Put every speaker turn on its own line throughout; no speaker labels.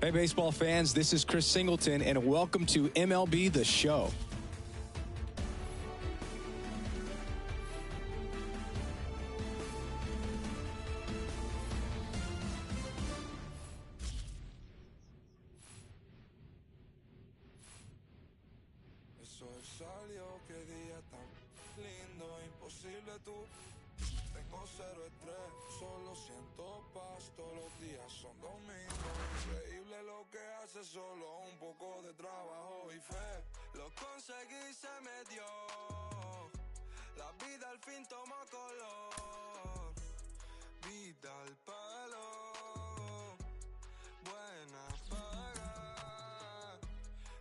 Hey, baseball fans, this is Chris Singleton, and welcome to MLB The Show.
Tengo cero estrés, solo siento paz, todos los días son domingos. Increíble lo que hace, solo un poco de trabajo y fe. Lo conseguí, se me dio. La vida al fin tomó color. Vida al palo, buena paga.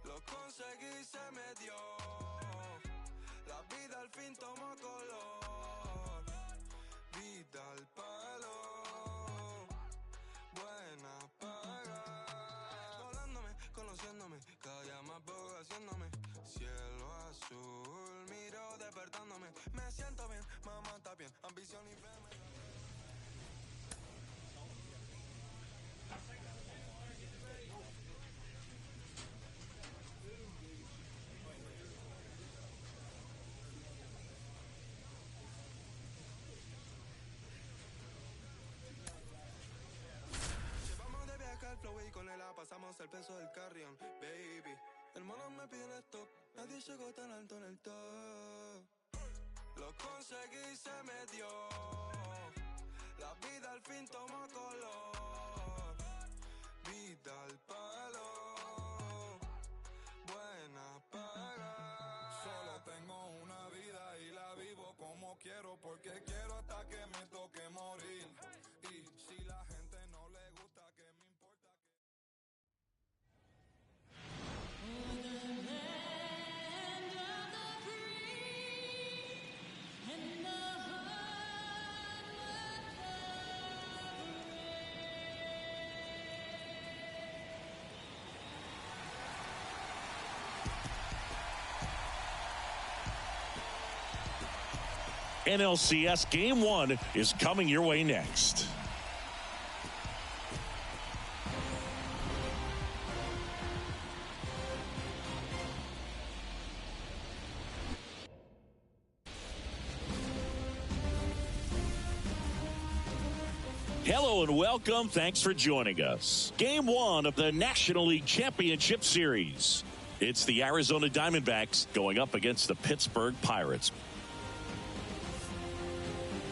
Lo conseguí, se me dio. La vida al fin tomó color. Vida al palo, buena paga. Volándome, conociéndome, cada día más poco haciéndome. Cielo azul, miro despertándome. Me siento bien, mamá está bien, ambición y fe. Pasamos el peso del carrión, baby. El mono me pide stop, nadie llegó tan alto en el top. Lo conseguí, se me dio. La vida al fin tomó color. Vida al palo, buena paga. Solo tengo una vida y la vivo como quiero, porque quiero hasta que me toque morir. Y si la gente no le gusta, que me importa.
NLCS Game 1 is coming your way next. Hello and welcome. Thanks for joining us. Game 1 of the National League Championship Series. It's the Arizona Diamondbacks going up against the Pittsburgh Pirates.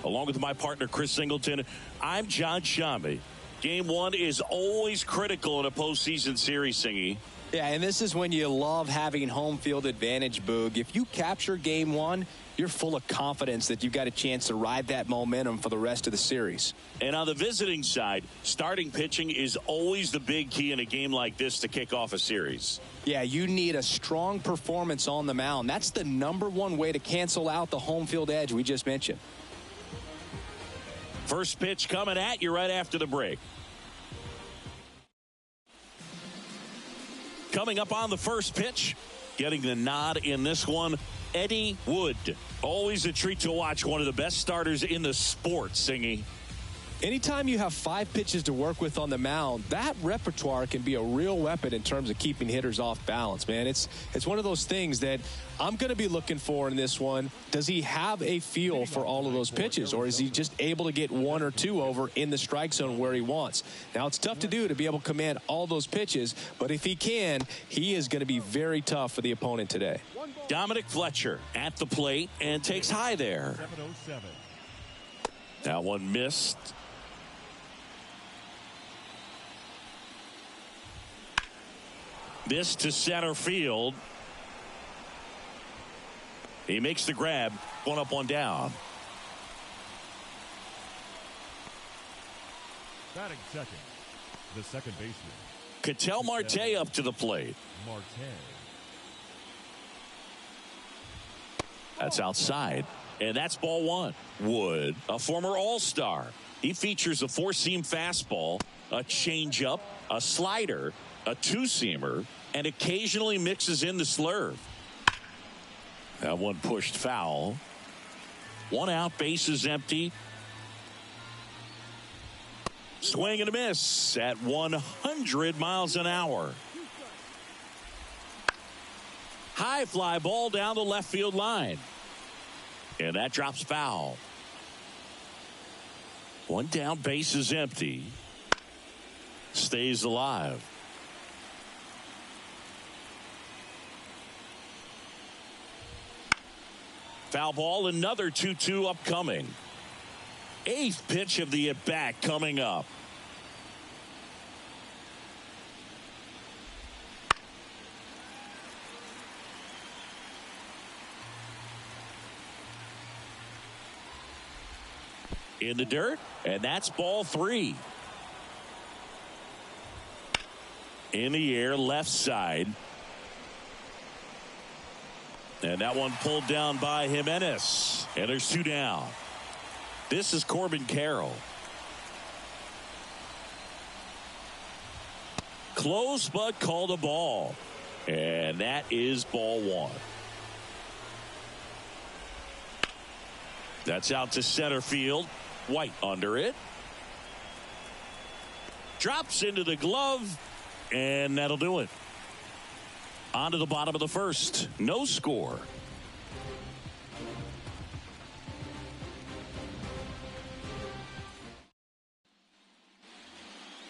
Along with my partner, Chris Singleton, I'm John Shambi. Game 1 is always critical in a postseason series, Singy.
Yeah, and this is when you love having home field advantage, Boog. If you capture Game 1, you're full of confidence that you've got a chance to ride that momentum for the rest of the series.
And on the visiting side, starting pitching is always the big key in a game like this to kick off a series.
Yeah, you need a strong performance on the mound. That's the #1 way to cancel out the home field edge we just mentioned.
First pitch coming at you right after the break. Coming up on the first pitch, getting the nod in this one, Eddie Wood. Always a treat to watch one of the best starters in the sport, Singy.
Anytime you have 5 pitches to work with on the mound, that repertoire can be a real weapon in terms of keeping hitters off balance, man. It's one of those things that I'm going to be looking for in this one. Does he have a feel for all of those pitches, or is he just able to get 1 or 2 over in the strike zone where he wants? Now, it's tough to do to be able to command all those pitches, but if he can, he is going to be very tough for the opponent today.
Dominic Fletcher at the plate and takes high there.
707.
That one missed. This to center field. He makes the grab. 1 up, 1 down.
Batting second, the second baseman.
Ketel Marte up to the plate.
Marte.
That's outside. And that's ball 1. Wood, a former All-Star. He features a 4-seam fastball, a changeup, a slider, a 2-seamer, and occasionally mixes in the slurve. That one pushed foul. 1 out, bases empty. Swing and a miss at 100 miles an hour. High fly ball down the left field line. And that drops foul. One down, base is empty. Stays alive. Foul ball, another 2-2 upcoming. 8th pitch of the at-bat coming up. In the dirt, and that's ball 3. In the air, left side. And that one pulled down by Jimenez. And there's 2 down. This is Corbin Carroll. Close, but called a ball. And that is ball 1. That's out to center field. White under it. Drops into the glove. And that'll do it. On to the bottom of the first. No score.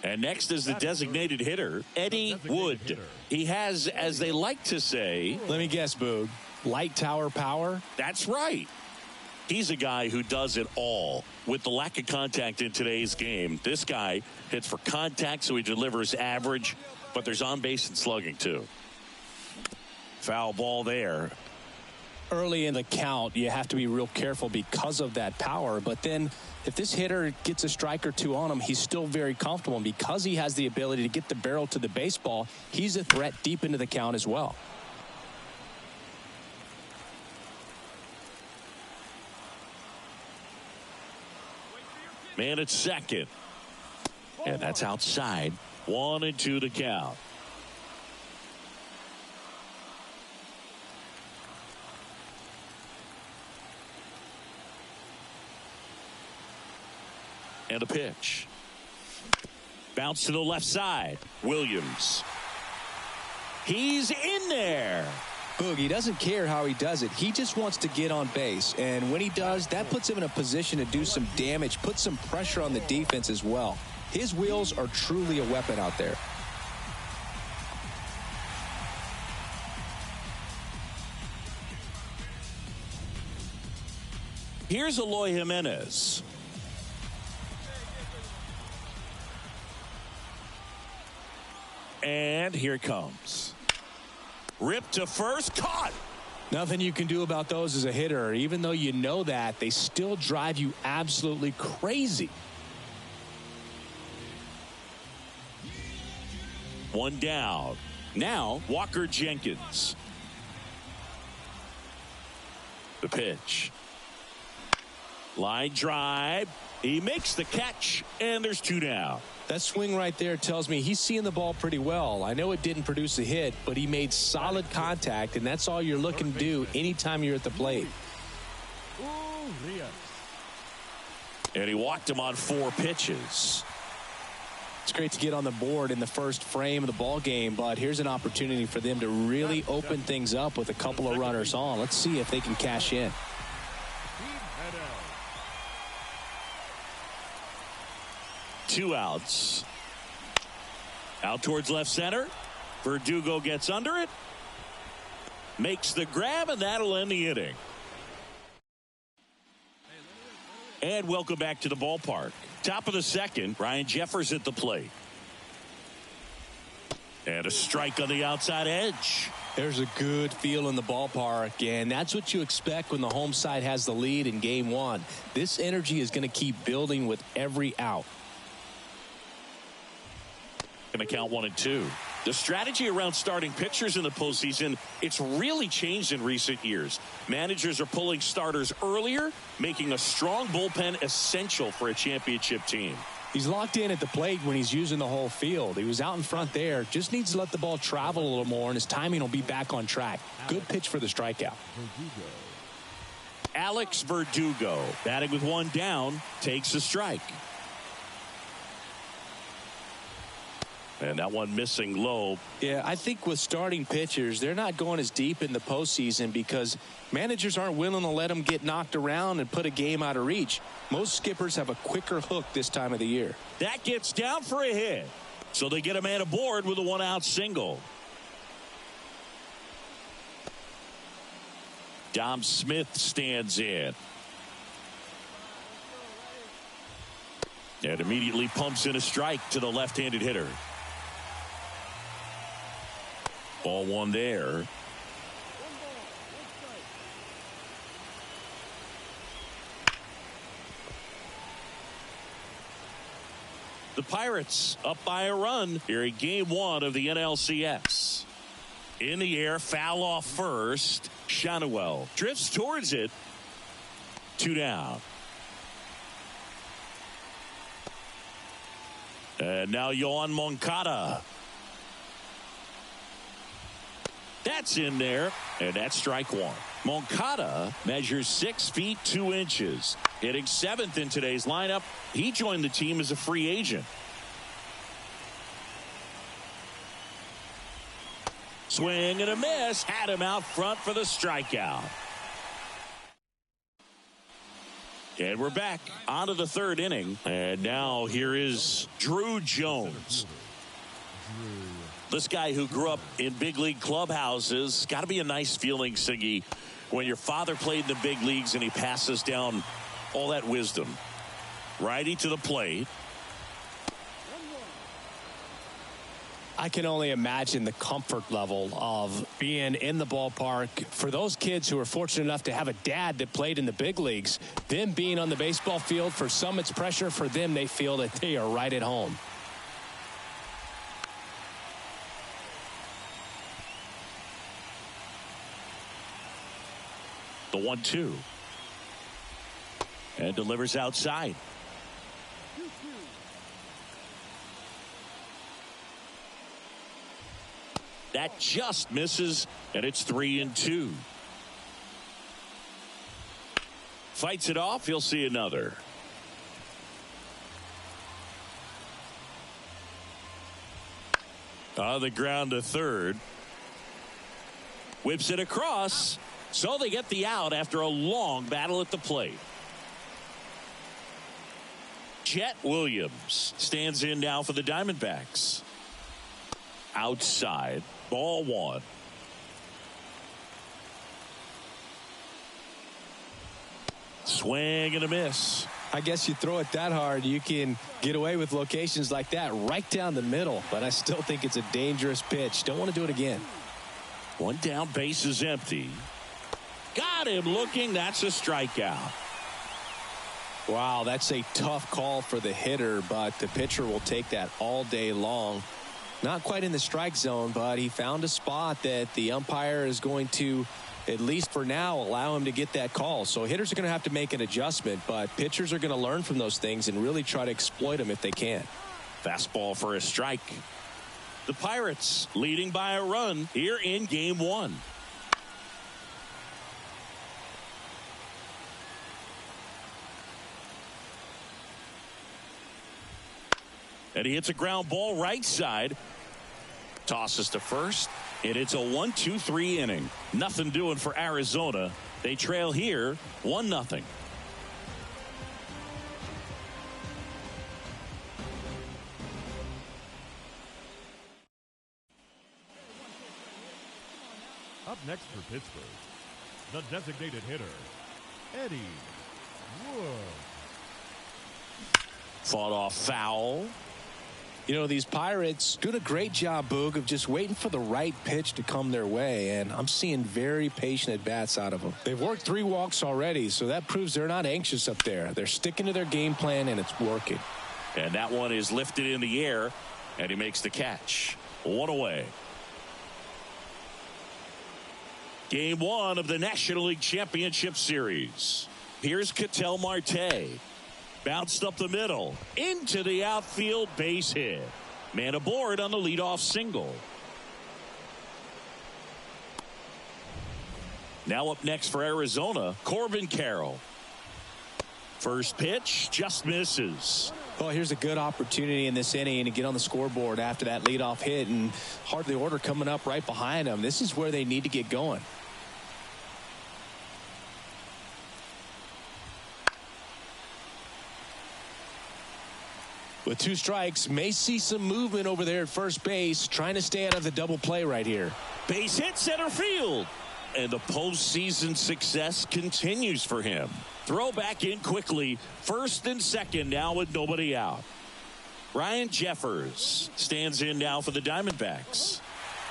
And next is the designated hitter, Eddie Wood. He has, as they like to say...
Let me guess, Boog. Light tower power?
That's right. He's a guy who does it all. With the lack of contact in today's game, this guy hits for contact, so he delivers average, but there's on base and slugging too. Foul ball there.
Early in the count, you have to be real careful because of that power, but then if this hitter gets a strike or 2 on him, he's still very comfortable, and because he has the ability to get the barrel to the baseball, he's a threat deep into the count as well.
Man at second. And that's outside. 1-2 to count. And a pitch. Bounce to the left side. Williams. He's in there.
Boog, doesn't care how he does it. He just wants to get on base. And when he does, that puts him in a position to do some damage, put some pressure on the defense as well. His wheels are truly a weapon out there.
Here's Eloy Jimenez. And here it comes. Ripped to first, caught.
Nothing you can do about those as a hitter. Even though you know that, they still drive you absolutely crazy.
1 down. Now, Walker Jenkins. The pitch. Line drive. He makes the catch, and there's 2 down.
That swing right there tells me he's seeing the ball pretty well. I know it didn't produce a hit, but he made solid contact, and that's all you're looking to do anytime you're at the plate.
And he walked him on 4 pitches.
It's great to get on the board in the first frame of the ball game, but here's an opportunity for them to really open things up with a couple of runners on. Let's see if they can cash in.
2 outs. Out towards left center. Verdugo gets under it. Makes the grab, and that'll end the inning. And welcome back to the ballpark. Top of the second, Ryan Jeffers at the plate. And a strike on the outside edge.
There's a good feel in the ballpark, and that's what you expect when the home side has the lead in game 1. This energy is going to keep building with every out.
Going to count 1-2. The strategy around starting pitchers in the postseason, it's really changed in recent years. Managers are pulling starters earlier, making a strong bullpen essential for a championship team.
He's locked in at the plate when he's using the whole field. He was out in front there. Just needs to let the ball travel a little more, and his timing will be back on track. Good pitch for the strikeout.
Alex Verdugo, batting with 1 down, takes a strike. And that one missing low.
Yeah, I think with starting pitchers, they're not going as deep in the postseason because managers aren't willing to let them get knocked around and put a game out of reach. Most skippers have a quicker hook this time of the year.
That gets down for a hit. So they get a man aboard with a one-out single. Dom Smith stands in. And immediately pumps in a strike to the left-handed hitter. Ball one there. The Pirates up by a run here in game one of the NLCS. In the air, foul off first. Shanuel drifts towards it. 2 down. And now Yohan Moncada. That's in there, and that's strike one. Moncada measures 6 feet 2 inches. Hitting 7th in today's lineup. He joined the team as a free agent. Swing and a miss. Had him out front for the strikeout. And we're back onto the 3rd inning. And now here is Drew Jones. This guy who grew up in big league clubhouses. Got to be a nice feeling, Siggy, when your father played in the big leagues and he passes down all that wisdom. Righty to the plate.
I can only imagine the comfort level of being in the ballpark for those kids who are fortunate enough to have a dad that played in the big leagues. Them being on the baseball field, for some it's pressure. For them, they feel that they are right at home.
The 1-2. And delivers outside. That just misses, and it's 3-2. Fights it off. He'll see another. On the ground to third. Whips it across. So they get the out after a long battle at the plate. Jet Williams stands in now for the Diamondbacks. Outside. Ball one. Swing and a miss.
I guess you throw it that hard, you can get away with locations like that right down the middle. But I still think it's a dangerous pitch. Don't want to do it again.
One down, base is empty. Got him looking. That's a strikeout.
Wow, that's a tough call for the hitter, but the pitcher will take that all day long. Not quite in the strike zone, but he found a spot that the umpire is going to, at least for now, allow him to get that call. So hitters are going to have to make an adjustment, but pitchers are going to learn from those things and really try to exploit them if they can.
Fastball for a strike. The Pirates leading by a run here in game one. And he hits a ground ball right side. Tosses to first. And it's a 1-2-3 inning. Nothing doing for Arizona. They trail here 1-0.
Up next for Pittsburgh, the designated hitter, Eddie Wood.
Fought off foul.
You know, these Pirates doing a great job, Boog, of just waiting for the right pitch to come their way, and I'm seeing very patient at-bats out of them. They've worked 3 walks already, so that proves they're not anxious up there. They're sticking to their game plan, and it's working.
And that one is lifted in the air, and he makes the catch. 1 away. Game 1 of the National League Championship Series. Here's Ketel Marte. Bounced up the middle. Into the outfield, base hit. Man aboard on the leadoff single. Now up next for Arizona, Corbin Carroll. First pitch just misses.
Well, here's a good opportunity in this inning to get on the scoreboard after that leadoff hit, and hardly order coming up right behind them. This is where they need to get going. With 2 strikes, may see some movement over there at first base, trying to stay out of the double play right here.
Base hit center field. And the postseason success continues for him. Throw back in quickly. First and second now with nobody out. Ryan Jeffers stands in now for the Diamondbacks.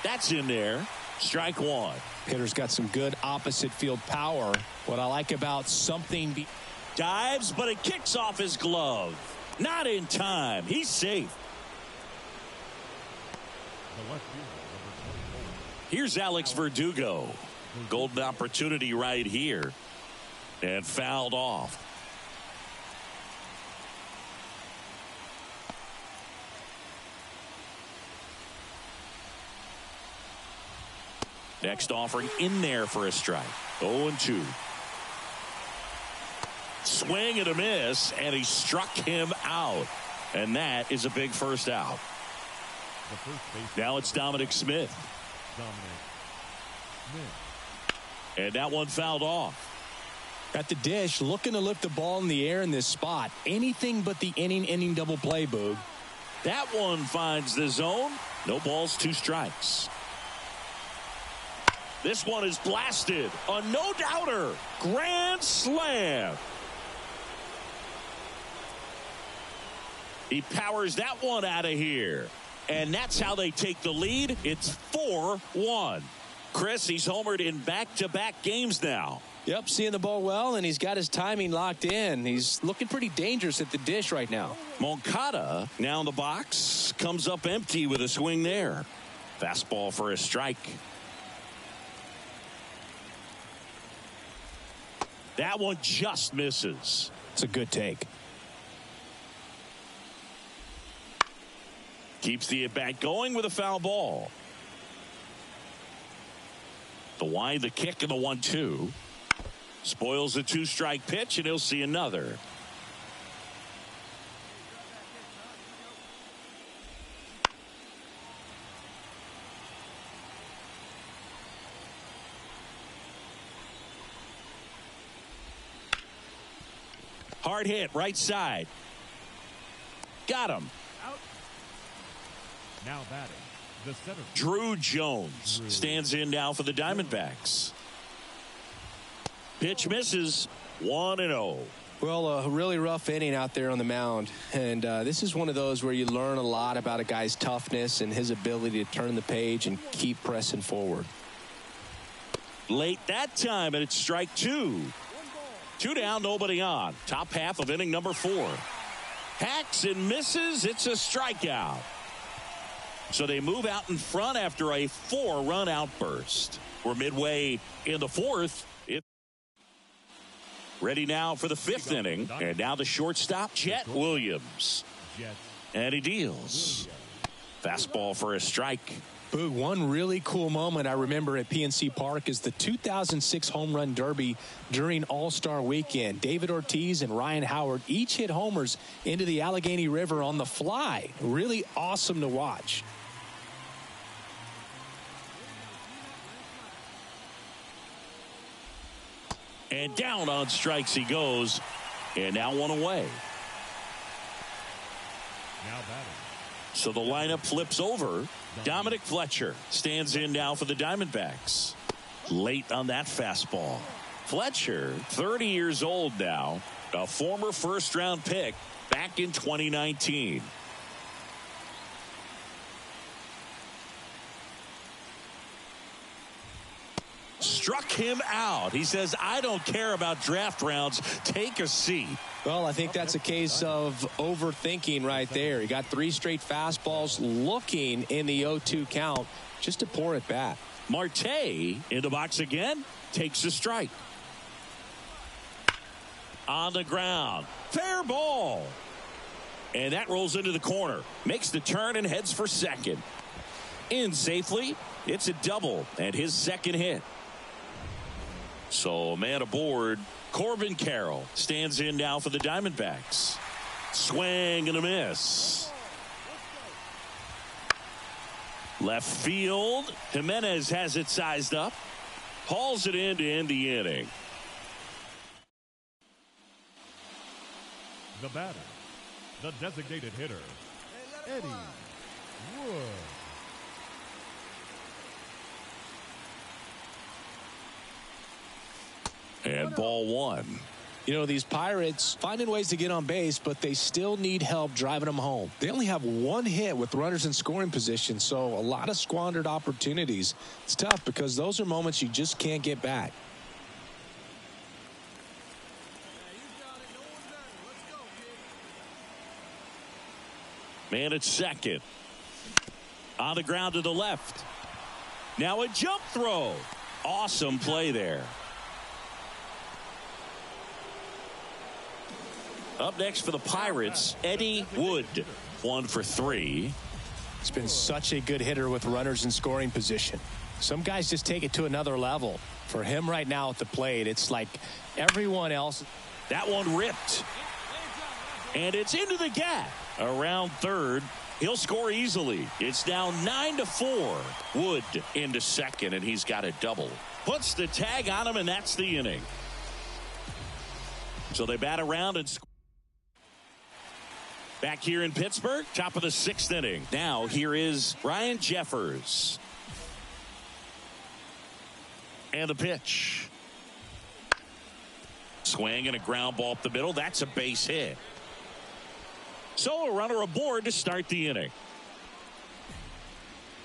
That's in there. Strike 1.
Hitter's got some good opposite field power. What I like about something...
Dives, but it kicks off his glove. Not in time. He's safe. Here's Alex Verdugo. Golden opportunity right here. And fouled off. Next offering in there for a strike. 0-2. Swing and a miss, and he struck him out. And that is a big first out. Now it's Dominic Smith. And that one fouled off.
At the dish, looking to lift the ball in the air in this spot. Anything but the inning double play, Boog.
That one finds the zone. No balls, 2 strikes. This one is blasted. A no-doubter. Grand slam. He powers that one out of here. And that's how they take the lead. It's 4-1. Chris, he's homered in back-to-back games now.
Yep, seeing the ball well, and he's got his timing locked in. He's looking pretty dangerous at the dish right now.
Moncada now in the box. Comes up empty with a swing there. Fastball for a strike. That one just misses.
It's a good take.
Keeps the at-bat going with a foul ball. The wide, the kick, and the 1-2. Spoils the 2-strike pitch, and he'll see another. Hard hit, right side. Got him.
Out. Now batting, the center.
Drew Jones stands in now for the Diamondbacks. Pitch misses. 1-0.
Well, a really rough inning out there on the mound. And this is one of those where you learn a lot about a guy's toughness and his ability to turn the page and keep pressing forward.
Late that time, and it's strike 2. 2 down, nobody on. Top half of inning number 4. Hacks and misses. It's a strikeout. So they move out in front after a 4-run outburst. We're midway in the 4th. Ready now for the 5th inning. And now the shortstop, Chet Williams. And he deals. Fastball for a strike.
Boog, one really cool moment I remember at PNC Park is the 2006 Home Run Derby during All-Star Weekend. David Ortiz and Ryan Howard each hit homers into the Allegheny River on the fly. Really awesome to watch.
And down on strikes he goes. And now one away.
Now batting.
So the lineup flips over. Dominic Fletcher stands in now for the Diamondbacks. Late on that fastball. Fletcher, 30 years old now, a former first-round pick back in 2019. Struck him out. He says, I don't care about draft rounds. Take a seat.
Well, I think that's a case of overthinking right there. He got 3 straight fastballs looking in the 0-2 count just to pour it back.
Marte in the box again. Takes a strike. On the ground. Fair ball. And that rolls into the corner. Makes the turn and heads for second. In safely. It's a double and his second hit. So, man aboard, Corbin Carroll stands in now for the Diamondbacks. Swing and a miss. Left field. Jimenez has it sized up. Hauls it in to end the inning.
The batter, the designated hitter, Eddie Wood.
And ball one.
You know, these Pirates finding ways to get on base, but they still need help driving them home. They only have one hit with runners in scoring position, so a lot of squandered opportunities. It's tough because those are moments you just can't get back.
Man at second. On the ground to the left. Now a jump throw. Awesome play there. Up next for the Pirates, Eddie Wood. 1 for 3.
It's been such a good hitter with runners in scoring position. Some guys just take it to another level. For him right now at the plate, it's like everyone else.
That one ripped. And it's into the gap. Around third. He'll score easily. It's now 9-4. Wood into second, and he's got a double. Puts the tag on him, and that's the inning. So they bat around and score. Back here in Pittsburgh, top of the 6th inning. Now here is Ryan Jeffers. And the pitch. Swing and a ground ball up the middle. That's a base hit. So a runner aboard to start the inning.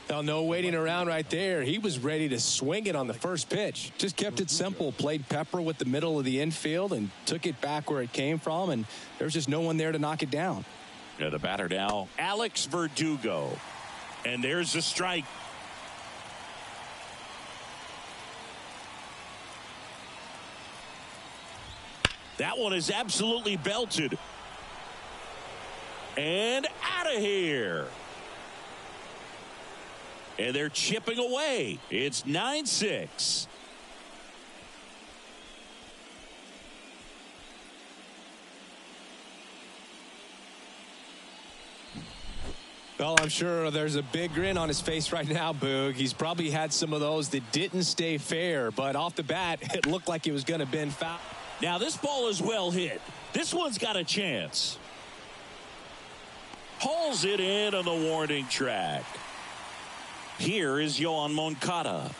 Well, no waiting around right there. He was ready to swing it on the first pitch. Just kept it simple. Played pepper with the middle of the infield and took it back where it came from. And there was just no one there to knock it down.
Yeah, the batter now, Alex Verdugo. And there's the strike. That one is absolutely belted. And out of here. And they're chipping away. It's 9-6.
Well, I'm sure there's a big grin on his face right now, Boog. He's probably had some of those that didn't stay fair, but off the bat, it looked like it was going to bend foul.
Now, this ball is well hit. This one's got a chance. Hauls it in on the warning track. Here is Yohan Moncada.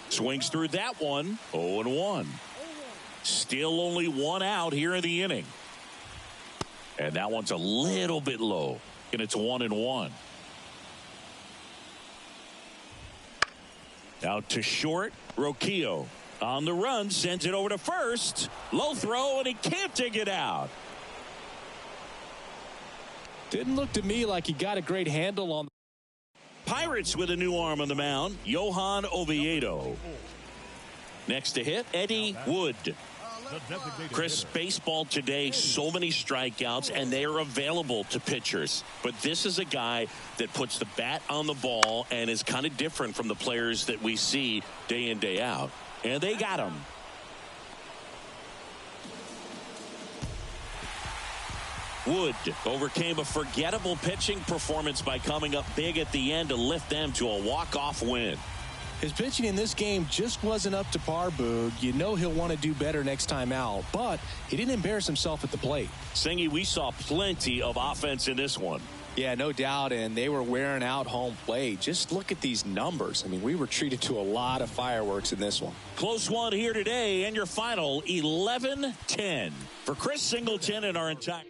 Swings through that one. 0-1. Still only one out here in the inning. And that one's a little bit low. And it's 1-1. Out to short. Roquillo on the run. Sends it over to first. Low throw, and he can't dig it out.
Didn't look to me like he got a great handle on.
Pirates with a new arm on the mound. Johan Oviedo. Next to hit, Eddie Wood. Chris, baseball today, so many strikeouts, and they are available to pitchers. But this is a guy that puts the bat on the ball and is kind of different from the players that we see day in, day out. And they got him. Wood overcame a forgettable pitching performance by coming up big at the end to lift them to a walk-off win.
His pitching in this game just wasn't up to par, Boog. You know he'll want to do better next time out, but he didn't embarrass himself at the plate.
Singy, we saw plenty of offense in this one.
Yeah, no doubt, and they were wearing out home plate. Just look at these numbers. I mean, we were treated to a lot of fireworks in this one.
Close one here today, and your final 11-10 for Chris Singleton and our entire...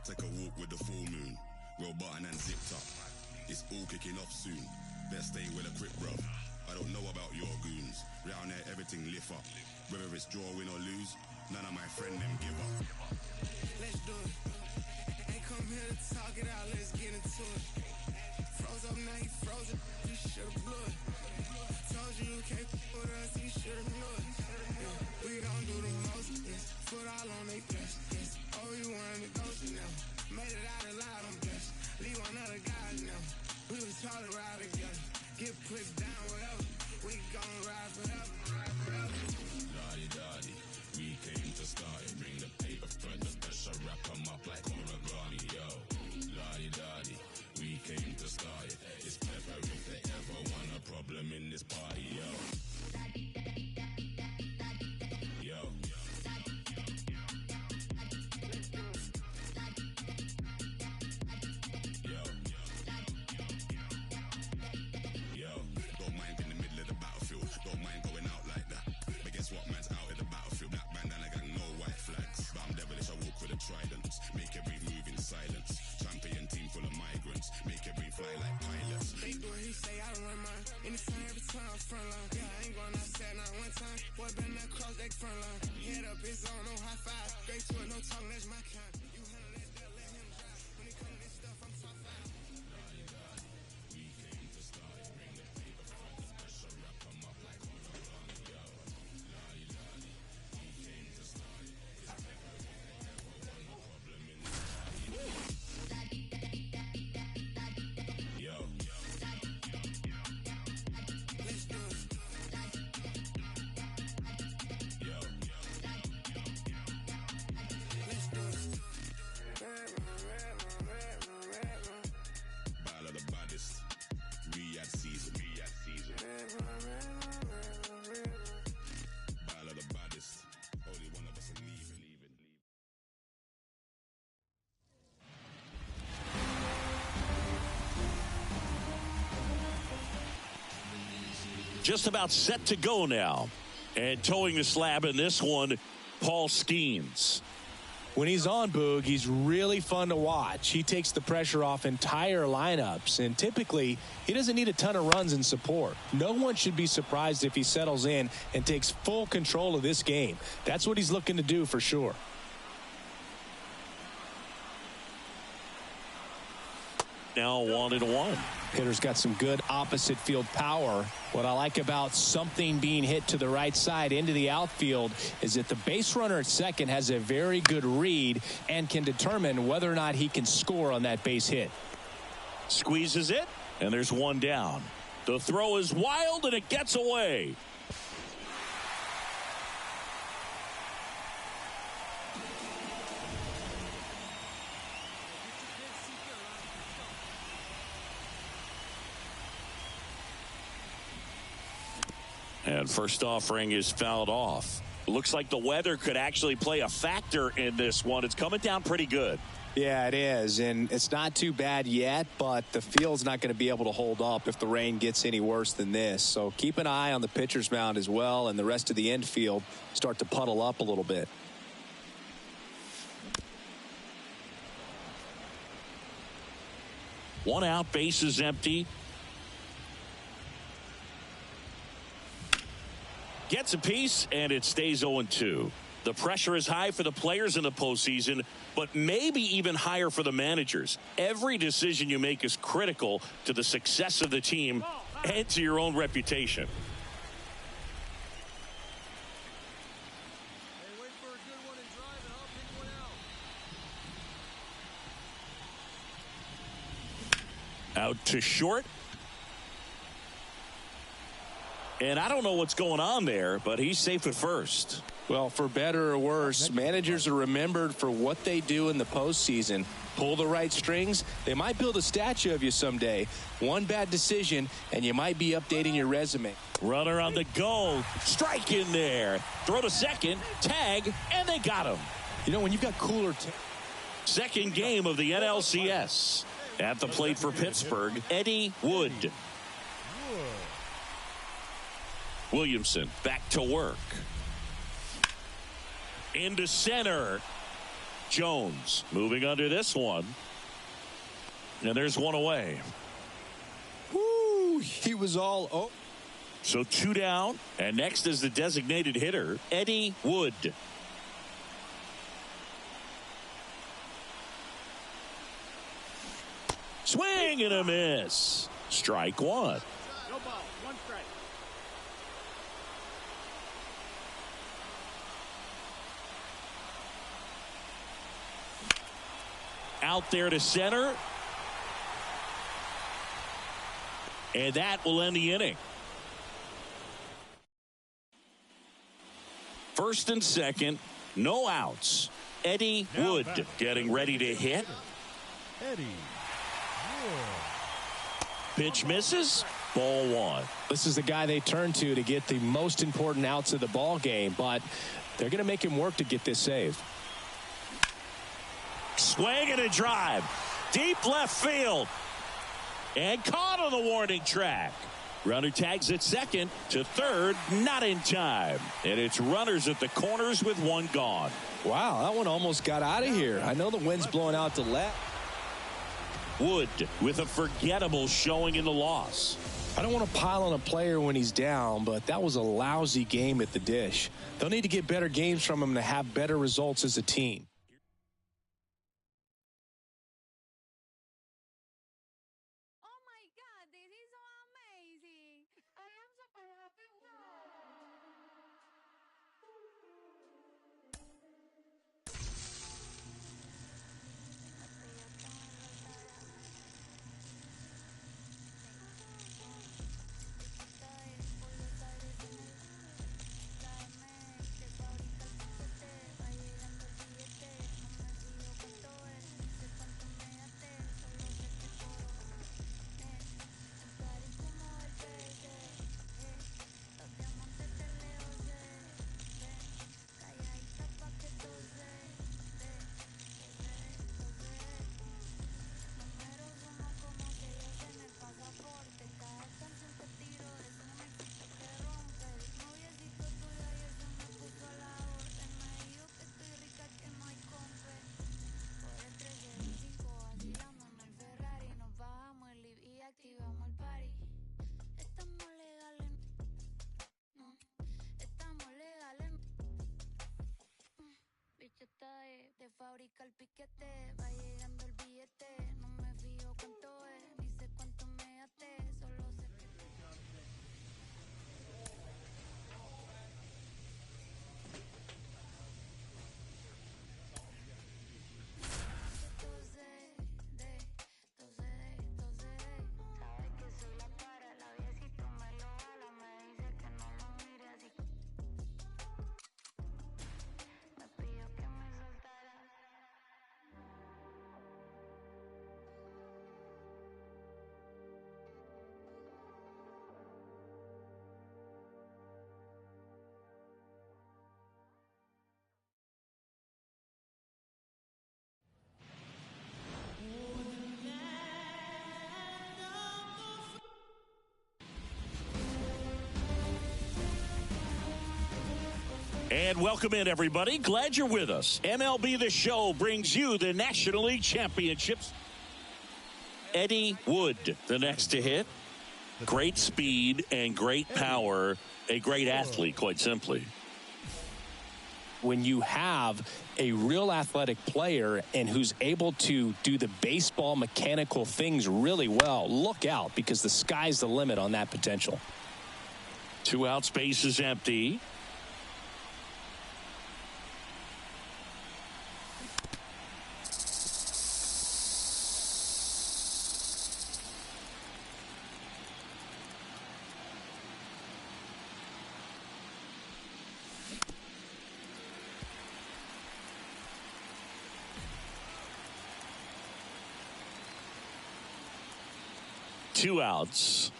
Take a walk with the full moon. Roll button and zipped up. It's all kicking off soon. Better stay with a grip, bruv. I don't know about your goons. Round there, everything lift up. Whether it's draw, win or lose, none of my friend them give up. Let's do it. Ain't come here to talk it out. Let's get into it. Froze up now, you frozen. You should've blew it. Told you you can't with us. You should've knew it. We don't do the most. Foot all on they chest. Oh, you wanted to go to now. Made it out alive, I'm dead. ride together. Get put down, whatever. We gon' ride forever.
Lottie-dottie, we came to start it. Bring the paper front, the pressure, wrap 'em up like origami, yo. Lottie-dottie, we came to start it. It's pepper if they ever want a problem in this party, yo. Yo. Yo, don't mind in the middle of the battlefield. Don't mind going out like that. But guess what, man's out in the battlefield. Black bandana gang, no white flags. But I'm devilish, I walk with a trident. Make every move in silence. Champion team full of migrants. Make every fly like pilots.
He do what he say, I run mine. In the front every time, front line. Yeah, I ain't going outside not one time. Boy, been that cross, that front line. Head up, it's on, no high five. Straight to it, no talking, that's my kind. You handle that, they'll let him drive. When it comes to this stuff, I'm top five.
We came to start it. Bring the paper front, the pressure, wrap 'em up like origami, yo. Lottie-dottie, we came to start it. It's pepper if they ever want a problem in this party, yo.
Let's do it.
Yo.
Let's do it.
Battle of the baddest. Riyadh season. Battle of the baddest. Only one of us are leaving.
Just about set to go now. And towing the slab in this one, Paul Skeens.
When he's on, Boog, he's really fun to watch. He takes the pressure off entire lineups, and typically he doesn't need a ton of runs and support. No one should be surprised if he settles in and takes full control of this game. That's what he's looking to do for sure.
Now 1-1.
Hitter's got some good opposite field power. What I like about something being hit to the right side into the outfield is that the base runner at second has a very good read and can determine whether or not he can score on that base hit.
Squeezes it, and there's one down. The throw is wild, and it gets away. And first offering is fouled off. Looks like the weather could actually play a factor in this one. It's coming down pretty good.
Yeah, it is, and it's not too bad yet, but the field's not going to be able to hold up if the rain gets any worse than this. So keep an eye on the pitcher's mound as well, and the rest of the infield start to puddle up a little bit.
One out, base is empty. Gets a piece, and it stays 0-2. The pressure is high for the players in the postseason, but maybe even higher for the managers. Every decision you make is critical to the success of the team and to your own reputation.
Hey, wait for a good one and drive, and I'll pick one out.
Out to short. And I don't know what's going on there, but he's safe at first.
Well, for better or worse, managers are remembered for what they do in the postseason. Pull the right strings, they might build a statue of you someday. One bad decision, and you might be updating your resume.
Runner on the go. Strike in there. Throw to second. Tag, and they got him.
You know, when you've got cooler...
Second game of the NLCS. At the plate for Pittsburgh, Eddie Wood. Williamson back to work. Into center. Jones moving under this one. And there's one away.
Woo, he was all... Oh.
So 2 down. And next is the designated hitter, Eddie Wood. Swing and a miss. Strike one.
No ball, one strike.
Out there to center. And that will end the inning. First and second, no outs. Eddie Wood getting ready to hit.
Eddie Wood.
Pitch misses. Ball one.
This is the guy they turn to get the most important outs of the ball game, but they're going to make him work to get this save.
Swing and a drive. Deep left field. And caught on the warning track. Runner tags at second to third, not in time. And it's runners at the corners with one gone.
Wow, that one almost got out of here. I know the wind's blowing out to left.
Wood with a forgettable showing in the loss.
I don't want to pile on a player when he's down, but that was a lousy game at the dish. They'll need to get better games from him to have better results as a team.
Oh my God, this is so amazing. I am super happy. De fábrica el piquete, va llegando el billete, no me fío cuánto es, ni sé cuánto me gasté, solo sé que sabe que soy la para, la viejito me lo jala, me dice que no lo mire así. Me pidió que me soltara.
'And welcome in, everybody. Glad you're with us. MLB The Show brings you the National League Championships. Eddie Wood, the next to hit. Great speed and great power. A great athlete, quite simply.
When you have a real athletic player and who's able to do the baseball mechanical things really well, look out, because the sky's the limit on that potential.
2 outs, base is empty. Two outs.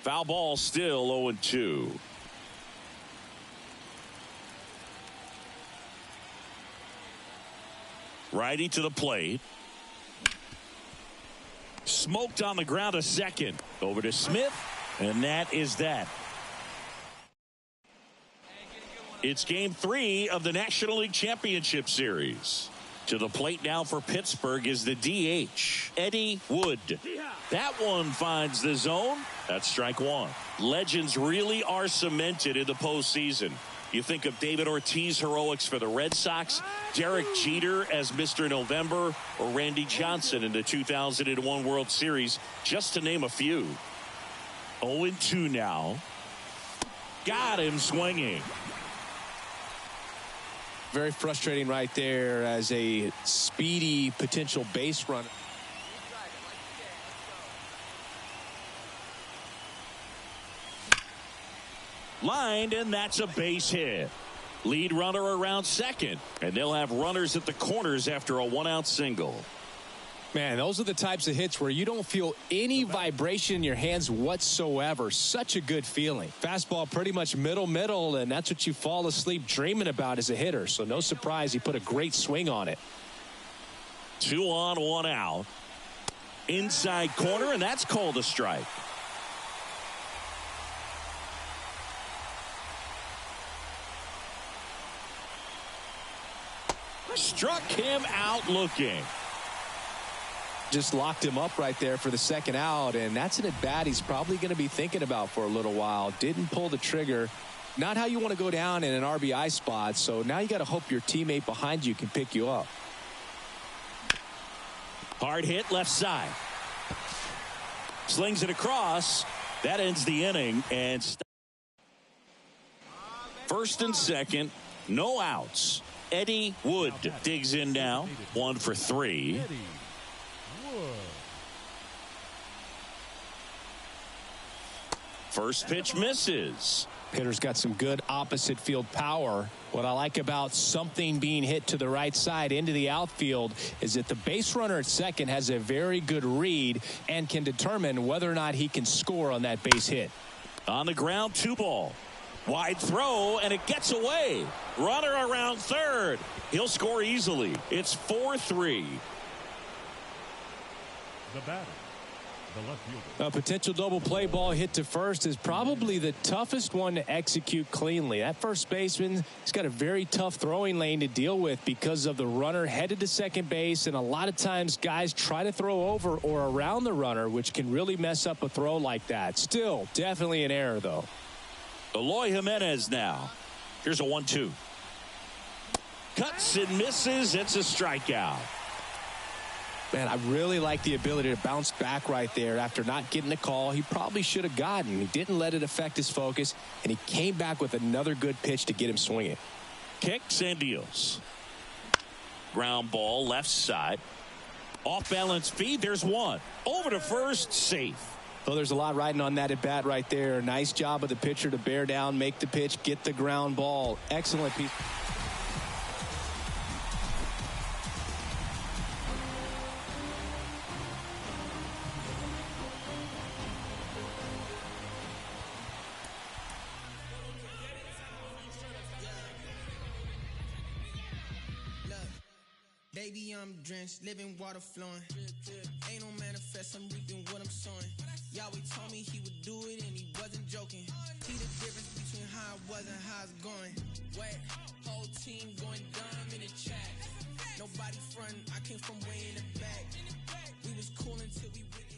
Foul ball, still 0-2. Righty to the plate. Smoked on the ground, a second. Over to Smith, and that is that. It's game 3 of the National League Championship Series. To the plate now for Pittsburgh is the DH, Eddie Wood. That one finds the zone. That's strike one. Legends really are cemented in the postseason. You think of David Ortiz heroics for the Red Sox, Derek Jeter as Mr. November, or Randy Johnson in the 2001 World Series, just to name a few. 0-2 now. Got him swinging.
Very frustrating right there as a speedy potential base runner.
Lined, and that's a base hit. Lead runner around second, and they'll have runners at the corners after a one-out single.
Man, those are the types of hits where you don't feel any vibration in your hands whatsoever. Such a good feeling. Fastball pretty much middle, and that's what you fall asleep dreaming about as a hitter. So no surprise he put a great swing on it.
2 on, 1 out. Inside corner, and that's called a strike. Struck him out looking.
Just locked him up right there for the second out, and that's an at-bat he's probably going to be thinking about for a little while. Didn't pull the trigger. Not how you want to go down in an RBI spot, so now you got to hope your teammate behind you can pick you up.
Hard hit left side. Slings it across. That ends the inning. And first and second, no outs. Eddie Wood digs in now. 1 for 3. First pitch misses.
Hitter's got some good opposite field power. What I like about something being hit to the right side into the outfield is that the base runner at second has a very good read and can determine whether or not he can score on that base hit.
On the ground, 2 ball. Wide throw, and it gets away. Runner around third. He'll score easily. It's 4-3.
The batter, the left fielder.
A potential double play ball hit to first is probably the toughest one to execute cleanly. That first baseman has got a very tough throwing lane to deal with because of the runner headed to second base, and a lot of times guys try to throw over or around the runner, which can really mess up a throw like that. Still, definitely an error, though.
Eloy Jimenez now. Here's a 1-2. Cuts and misses. It's a strikeout.
Man, I really like the ability to bounce back right there after not getting the call he probably should have gotten. He didn't let it affect his focus, and he came back with another good pitch to get him swinging.
Kicks and deals. Ground ball left side. Off balance feed. There's one. Over to first. Safe.
Well, there's a lot riding on that at bat right there. Nice job of the pitcher to bear down, make the pitch, get the ground ball. Excellent piece.
Baby, I'm drenched, living water flowing. Ain't no manifest, I'm reaping what I'm sowing. Yahweh told me he would do it and he wasn't joking. See the difference between how it was and how it's going. Wet, whole team going dumb in the chat. Nobody frontin', I came from way in the back. We was cool until we went.